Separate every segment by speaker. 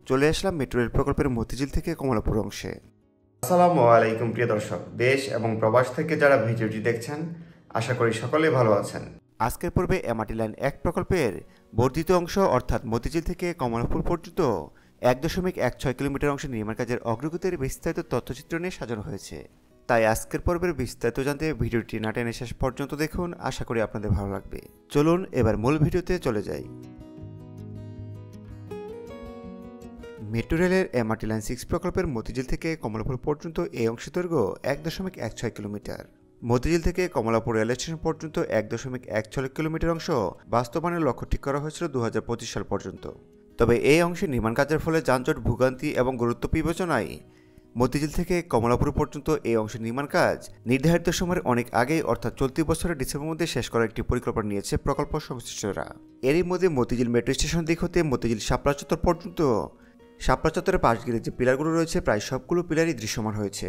Speaker 1: চলে আসলাম metro rail প্রকল্পের মতিঝিল থেকে কমলাপুর অংশে।
Speaker 2: আসসালামু আলাইকুম প্রিয় দর্শক, দেশ এবং প্রবাস থেকে যারা ভিডিওটি দেখছেন আশা করি সকলেই ভালো আছেন।
Speaker 1: আজকের পর্বে এমআরটি লাইন ১ প্রকল্পের বর্ধিত অংশ অর্থাৎ মতিঝিল থেকে কমলাপুর পর্যন্ত ১.১৬ কিলোমিটার অংশের নির্মাণ কাজের অগ্রগতির বিস্তারিত তথ্যচিত্র নিয়ে সাজানো হয়েছে। তাই আজকের পর্বের বিস্তারিত জানতে ভিডিওটি না টেনে শেষ পর্যন্ত দেখুন, আশা করি আপনাদের ভালো লাগবে। চলুন এবার মূল ভিডিওতে চলে যাই। মেট্রো রেলের এমআরটি লাইন 6 প্রকল্পের মতিঝিল থেকে কমলাপুর পর্যন্ত এই অংশের দৈর্ঘ্য ১.১৬ কিলোমিটার। মতিঝিল থেকে কমলাপুর রেল স্টেশন পর্যন্ত ১.১৬ কিলোমিটার অংশ বাস্তবায়নের লক্ষ্য ঠিক করা হয়েছিল ২০২৫ সাল পর্যন্ত। তবে এই অংশে নির্মাণ কাজের ফলে যানজট, ভোগান্তি এবং গুরুত্ব বিবেচনায় মতিঝিল থেকে কমলাপুর পর্যন্ত এই অংশের নির্মাণ কাজ নির্ধারিত সময়ের অনেক আগেই অর্থাৎ চলতি বছরের ডিসেম্বর মধ্যে শেষ করার একটি পরিকল্পনা নিয়েছে প্রকল্প সংশ্লিষ্টরা। এরই মধ্যে মতিঝিল মেট্রো স্টেশন দিক হতে মতিঝিল শাপলা চত্বর পর্যন্ত শাপলা চত্বরের পাশ ঘিরে যে পিলারগুলো রয়েছে প্রায় সবগুলো পিলারই দৃশ্যমান হয়েছে।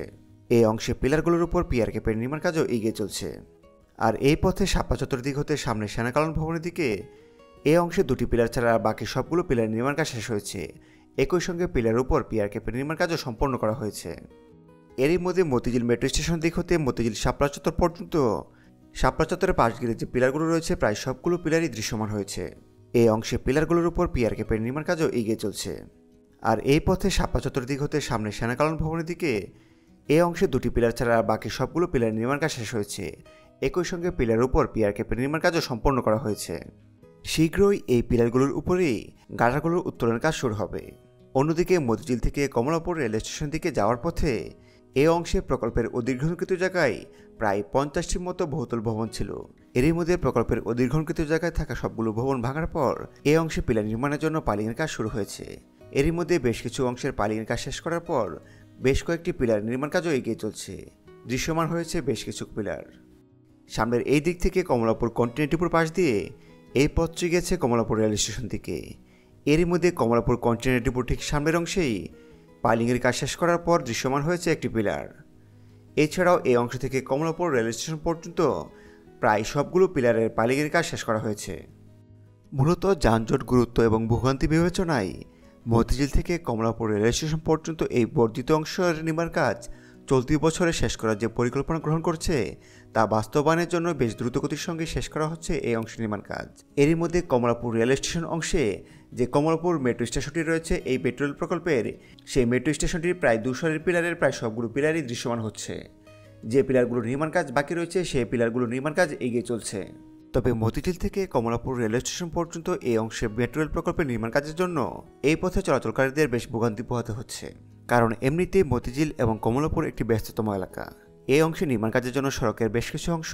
Speaker 1: এই অংশে পিলারগুলোর উপর পিআরকেপের নির্মাণ কাজও এগিয়ে চলছে। আর এই পথে শাপলা চত্বর দিক হতে সামনে সেনাকালন ভবনের দিকে এই অংশে দুটি পিলার ছাড়া বাকি সবগুলো পিলার নির্মাণ কাজ শেষ হয়েছে। একই সঙ্গে পিলারের উপর পিআরকেপের নির্মাণ কাজও সম্পন্ন করা হয়েছে। এরই মধ্যে মতিঝিল মেট্রো স্টেশন দিক হতে মতিঝিল শাপলা চত্বর পর্যন্ত শাপলা চত্বরের পাশ ঘিরে যে পিলারগুলো রয়েছে প্রায় সবগুলো পিলারই দৃশ্যমান হয়েছে। এই অংশে পিলারগুলোর উপর পিআরকেপের নির্মাণ কাজও এগিয়ে চলছে। আর এই পথে শাপলা চত্বর দিক হতে সামনে সেনাকালন ভবনের দিকে এই অংশে দুটি পিলার ছাড়া বাকি সবগুলো পিলার নির্মাণ কাজ শেষ হয়েছে। একই সঙ্গে পিলারের উপর পিআরকেপের নির্মাণ কাজও সম্পন্ন করা হয়েছে। শীঘ্রই এই পিলারগুলোর উপরেই গাড়াগুলোর উত্তোলনের কাজ শুরু হবে। অন্যদিকে মতিঝিল থেকে কমলাপুর রেল স্টেশন দিকে যাওয়ার পথে এই অংশে প্রকল্পের অধিগ্রহণকৃত জায়গায় প্রায় ৫০টির মতো বহুতল ভবন ছিল। এরই মধ্যে প্রকল্পের অধিগ্রহণকৃত জায়গায় থাকা সবগুলো ভবন ভাঙার পর এই অংশে পিলার নির্মাণের জন্য পালিংয়ের কাজ শুরু হয়েছে। এরই মধ্যে বেশ কিছু অংশের পালিংয়ের কাজ শেষ করার পর বেশ কয়েকটি পিলার নির্মাণ কাজও এগিয়ে চলছে। দৃশ্যমান হয়েছে বেশ কিছু পিলার। সামনের এই দিক থেকে কমলাপুর কন্টিনেন্টিপুর পাশ দিয়ে এই পথটি গেছে কমলাপুর রেল স্টেশন থেকে। এরই মধ্যে কমলাপুর কন্টিনেন্টিপুর ঠিক সামনের অংশেই পাইলিংয়ের কাজ শেষ করার পর দৃশ্যমান হয়েছে একটি পিলার। এছাড়াও এই অংশ থেকে কমলাপুর রেল স্টেশন পর্যন্ত প্রায় সবগুলো পিলারের পাইলিংয়ের কাজ শেষ করা হয়েছে। মূলত যানজট, গুরুত্ব এবং ভোগান্তি বিবেচনায় মতিঝিল থেকে কমলাপুর রেল স্টেশন পর্যন্ত এই বর্ধিত অংশের নির্মাণ কাজ চলতি বছরে শেষ করার যে পরিকল্পনা গ্রহণ করছে তা বাস্তবায়নের জন্য বেশ দ্রুতগতির সঙ্গে শেষ করা হচ্ছে এই অংশের নির্মাণ কাজ। এরই মধ্যে কমলাপুর রেল স্টেশন অংশে যে কমলাপুর মেট্রো স্টেশনটি রয়েছে এই মেট্রো রেল প্রকল্পের, সেই মেট্রো স্টেশনটির প্রায় ২০০ পিলারের প্রায় সবগুলো পিলারই দৃশ্যমান হচ্ছে। যে পিলারগুলোর নির্মাণ কাজ বাকি রয়েছে সেই পিলারগুলোর নির্মাণ কাজ এগিয়ে চলছে। তবে মতিঝিল থেকে কমলাপুর রেল স্টেশন পর্যন্ত এই অংশে মেট্রো রেল প্রকল্পের নির্মাণ কাজের জন্য এই পথে চলাচলকারীদের বেশ ভোগান্তি পোহাতে হচ্ছে। কারণ এমনিতে মতিঝিল এবং কমলাপুর একটি ব্যস্ততম এলাকা। এই অংশে নির্মাণ কাজের জন্য সড়কের বেশ কিছু অংশ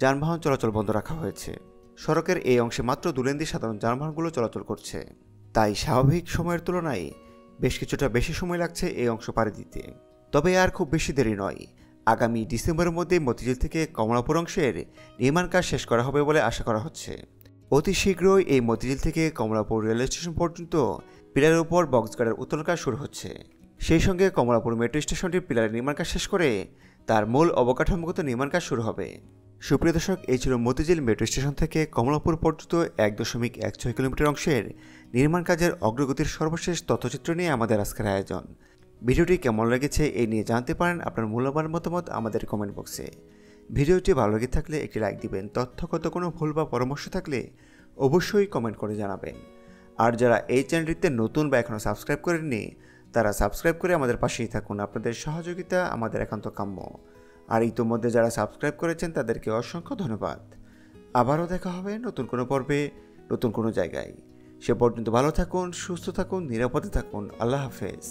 Speaker 1: যানবাহন চলাচল বন্ধ রাখা হয়েছে। সড়কের এই অংশে মাত্র ২ লেন দিয়ে সাধারণ যানবাহনগুলো চলাচল করছে। তাই স্বাভাবিক সময়ের তুলনায় বেশ কিছুটা বেশি সময় লাগছে এই অংশ পাড়ি দিতে। তবে আর খুব বেশি দেরি নয়, আগামী ডিসেম্বরের মধ্যে মতিঝিল থেকে কমলাপুর অংশের নির্মাণ কাজ শেষ করা হবে বলে আশা করা হচ্ছে। অতি শীঘ্রই এই মতিঝিল থেকে কমলাপুর রেল স্টেশন পর্যন্ত পিলারের উপর বক্সগার্ডের উত্তোলন কাজ শুরু হচ্ছে। সেই সঙ্গে কমলাপুর মেট্রো স্টেশনটির পিলারের নির্মাণ কাজ শেষ করে তার মূল অবকাঠামোগত নির্মাণ কাজ শুরু হবে। সুপ্রিয় দর্শক, এই ছিল মতিঝিল মেট্রো স্টেশন থেকে কমলাপুর পর্যন্ত ১.১৬ কিলোমিটার অংশের নির্মাণ কাজের অগ্রগতির সর্বশেষ তথ্যচিত্র নিয়ে আমাদের আজকের আয়োজন। ভিডিওটি কেমন লেগেছে এই নিয়ে জানতে পারেন আপনার মূল্যবান মতামত আমাদের কমেন্ট বক্সে। ভিডিওটি ভালো লেগে থাকলে একটি লাইক দিবেন। তথ্যগত কোনো ভুল বা পরামর্শ থাকলে অবশ্যই কমেন্ট করে জানাবেন। আর যারা এই চ্যানেলটিতে নতুন বা এখনও সাবস্ক্রাইব করেননি তারা সাবস্ক্রাইব করে আমাদের পাশেই থাকুন। আপনাদের সহযোগিতা আমাদের একান্ত কাম্য। আর ইতোমধ্যে যারা সাবস্ক্রাইব করেছেন তাদেরকে অসংখ্য ধন্যবাদ। আবারও দেখা হবে নতুন কোনো পর্বে, নতুন কোনো জায়গায়। সে পর্যন্ত ভালো থাকুন, সুস্থ থাকুন, নিরাপদে থাকুন। আল্লাহ হাফেজ।